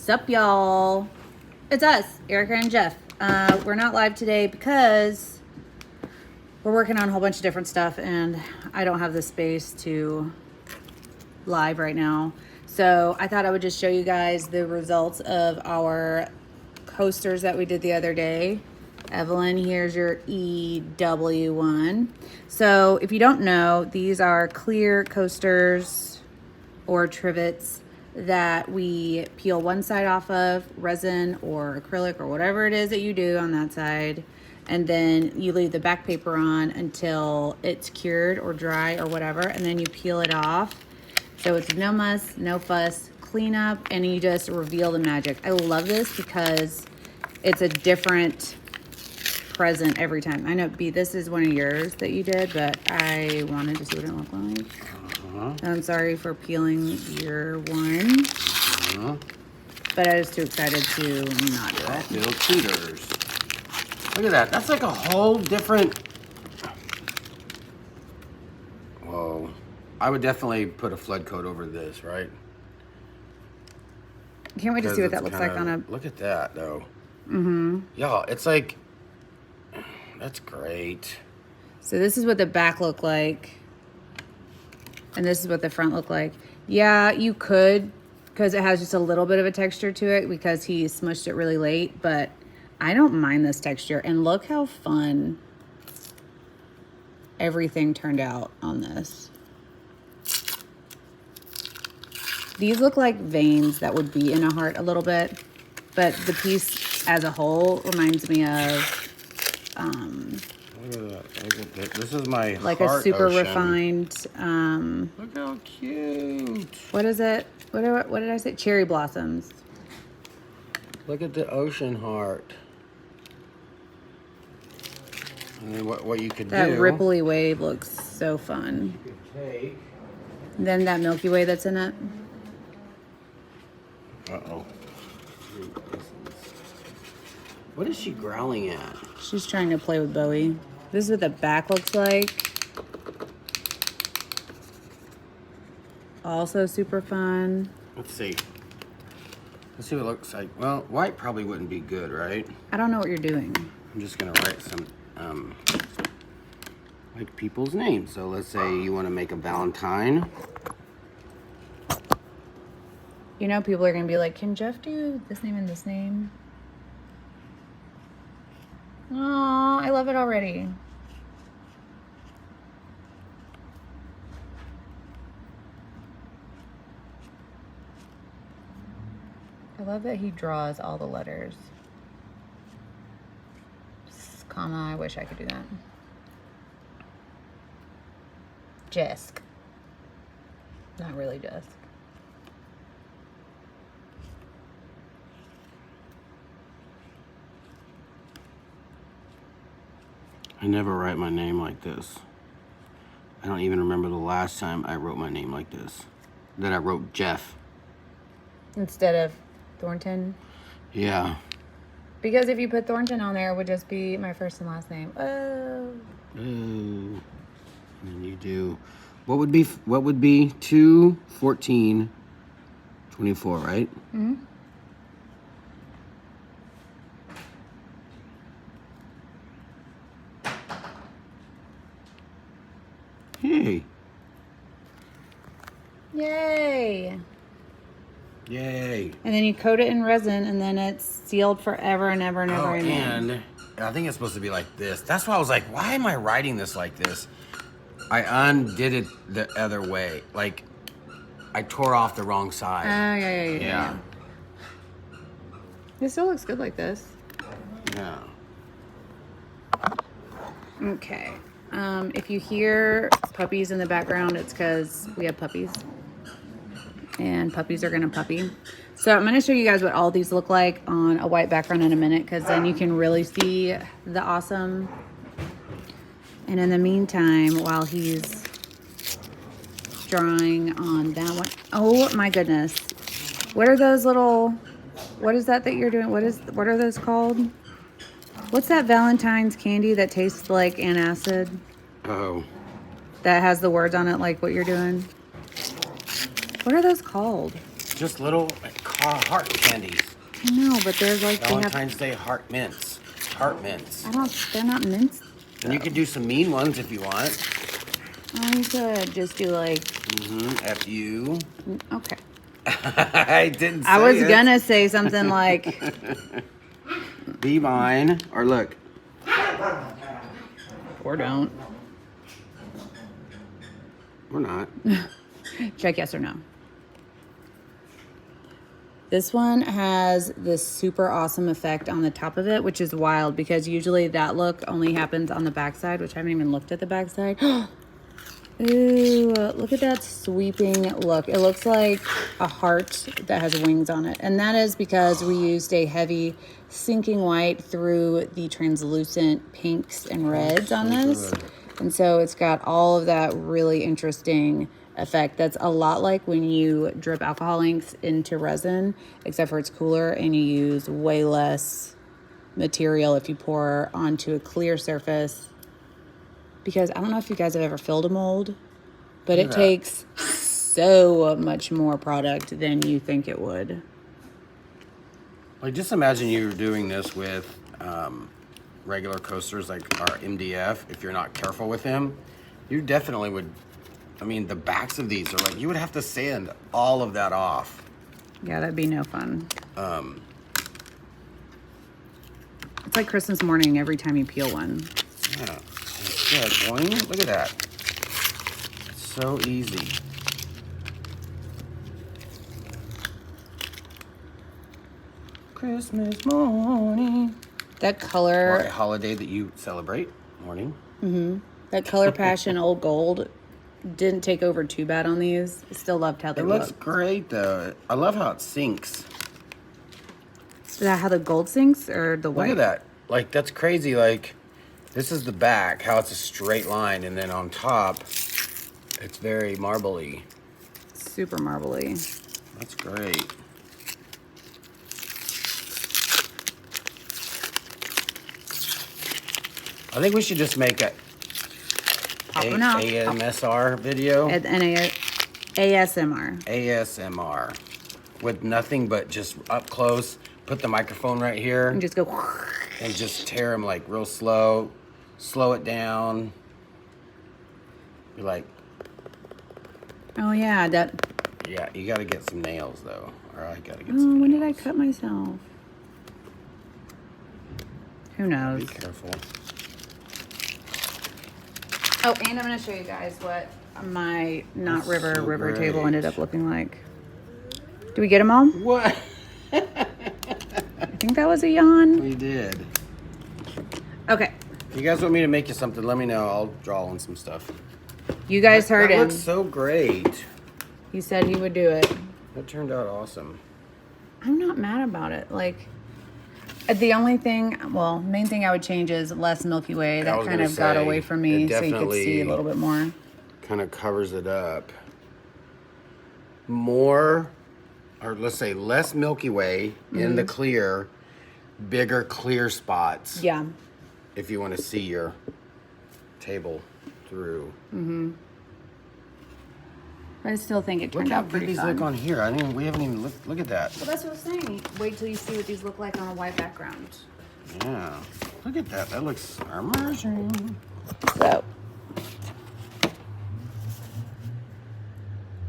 Sup, y'all? It's us, Erica and Jeff. We're not live today because we're working on a whole bunch of different stuff and I don't have the space to live right now. So I thought I would just show you guys the results of our coasters that we did the other day. Evelyn, here's your EW one. So if you don't know, these are clear coasters or Trivets that we peel one side off of, resin or acrylic or whatever it is that you do on that side, and then you leave the back paper on until it's cured or dry or whatever, and then you peel it off. So it's no muss, no fuss, clean up, and you just reveal the magic. I love this because it's a different present every time. I know, B, this is one of yours that you did, but I wanted to see what it looked like. I'm sorry for peeling your one, but I was too excited to not do it. Little cheaters. Look at that. That's like a whole different... Whoa. I would definitely put a flood coat over this, right? Can't wait to see what that looks like on a... Look at that, though. Mm-hmm. Y'all, it's like... That's great. So this is what the back looked like. And this is what the front looked like. Yeah, you could, because it has just a little bit of a texture to it because he smushed it really late, but I don't mind this texture. And look how fun everything turned out on this. These look like veins that would be in a heart a little bit, but the piece as a whole reminds me of look at that. This is my like heart a super ocean. refined Look how cute. what is it? What did I say? Cherry blossoms. Look at the ocean heart. And then what you could That do... ripply wave looks so fun. You could take... Then that Milky Way that's in it. Uh-oh. What is she growling at? She's trying to play with Bowie. This is what the back looks like. Also super fun. Let's see. Let's see what it looks like. Well, white probably wouldn't be good, right? I don't know what you're doing. I'm just gonna write some like people's names. So let's say you want to make a Valentine. You know, people are gonna be like, can Jeff do this name and this name? Oh, I love it already. I love that he draws all the letters. Comma, I wish I could do that. Jesk. Not really Jesk. I never write my name like this. I don't even remember the last time I wrote my name like this. That I wrote Jeff. Instead of Thornton. Yeah. Because if you put Thornton on there, it would just be my first and last name. Oh. Oh. And then you do... What would be 2, 14, 24, right? Mm-hmm. Hey. Yay. Yay. And then you coat it in resin and then it's sealed forever and ever and ever. Oh, and I think it's supposed to be like this. That's why I was like, why am I writing this like this? I undid it the other way. Like, I tore off the wrong side. Oh, yeah. It still looks good like this. Yeah. Okay. If you hear puppies in the background, it's because we have puppies. And puppies are gonna puppy. So I'm gonna show you guys what all these look like on a white background in a minute, because then you can really see the awesome. And in the meantime, while he's drawing on that one, oh my goodness. What are those little, what is that you're doing? What are those called? What's that Valentine's candy that tastes like antacid? Oh. That has the words on it like what you're doing? What are those called? Just little heart candies. I know, but there's like Valentine's Day heart mints. Heart mints. They're not mints. And you could do some mean ones if you want. Oh, you could just do like. F-U. Okay. I didn't say I was it. gonna say something like. Be mine. Or look. Or don't. Or not. Check yes or no. This one has this super awesome effect on the top of it, which is wild because usually that look only happens on the backside, which I haven't even looked at the backside. Ooh, look at that sweeping look. It looks like a heart that has wings on it. And that is because we used a heavy sinking white through the translucent pinks and reds on this. And so it's got all of that really interesting effect. That's a lot like when you drip alcohol inks into resin, except for it's cooler and you use way less material if you pour onto a clear surface. Because I don't know if you guys have ever filled a mold, but it takes so much more product than you think it would. Like, just imagine you doing this with regular coasters like our MDF. If you're not careful with them, you definitely would. I mean, the backs of these are like, you would have to sand all of that off. Yeah, that'd be no fun. It's like Christmas morning every time you peel one. Yeah. Yeah, boing. Look at that. It's so easy. Christmas morning. That color. Or a holiday that you celebrate. Morning. That color passion old gold didn't take over too bad on these. I still loved how they It look. looks great though. I love how it sinks. Is that how the gold sinks or the white? Look at that. Like, that's crazy. Like, this is the back, how it's a straight line, and then on top, it's very marbly. Super marbly. That's great. I think we should just make a AMSR video. An ASMR. ASMR. With nothing but just up close. Put the microphone right here. And just go. And just tear them like real slow. Slow it down. Be like, Oh yeah, that. yeah, you gotta get some nails though. Or I gotta get Oh, some when nails. did I cut myself? Who knows? Be careful. Oh, and I'm gonna show you guys what my That's river so table great. ended up looking like. Do we get them all? What? I think that was a yawn. We did. Okay, If you guys want me to make you something, let me know. I'll draw on some stuff. you guys heard That him. looks so great. He said he would do it. That turned out awesome. I'm not mad about it. Like, the only thing, well, main thing I would change is less Milky Way. I That was kind gonna of got say, away from me, it so you could definitely see a little bit more. Kind of covers it up. More, or let's say less Milky Way in the clear, bigger clear spots. Yeah. If you want to see your table through. But I still think it Look turned how out good pretty these fun. look on here. We haven't even looked. Look at that. Well, that's what I was saying. Wait till you see what these look like on a white background. Yeah. Look at that. That looks amazing. So,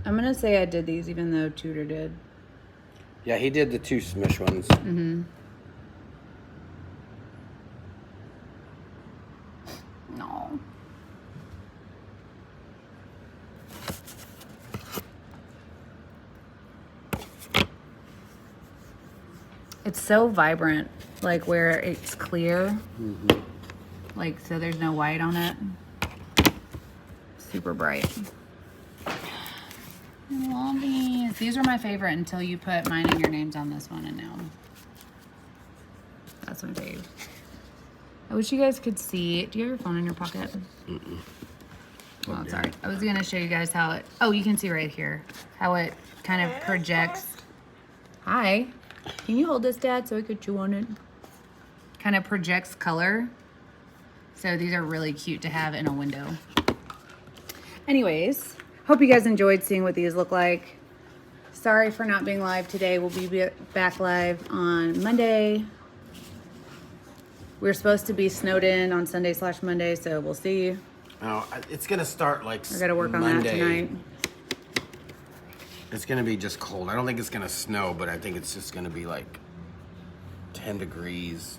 I'm going to say I did these even though Tudor did. Yeah, he did the two smush ones. No. It's so vibrant, like where it's clear. Like, so there's no white on it. Super bright. I love these. These are my favorite until you put mine and your names on this one, and now that's my fave. I wish you guys could see. Do you have your phone in your pocket? Oh, sorry. I was gonna show you guys how it. Oh, you can see right here how it kind of projects. Hi. Can you hold this, Dad, so I could chew on it? Kind of projects color. So these are really cute to have in a window. Anyways, hope you guys enjoyed seeing what these look like. sorry for not being live today. We'll be back live on Monday. We're supposed to be snowed in on Sunday/Monday, so we'll see. Oh, it's gonna start like I gotta work on Monday. that tonight. It's gonna be just cold. I don't think it's gonna snow, but I think it's just gonna be like 10 degrees.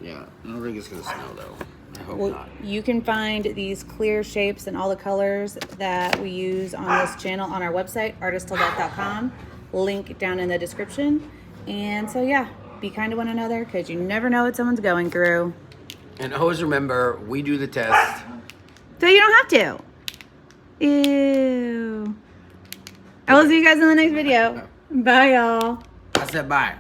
Yeah, I don't think it's gonna snow though. I hope not. You can find these clear shapes and all the colors that we use on this channel on our website, artisttilldeath.com. Link down in the description. And so yeah, be kind to one another because you never know what someone's going through. And always remember, we do the test. So you don't have to. Ew. I will see you guys in the next video. Bye, y'all. I said bye.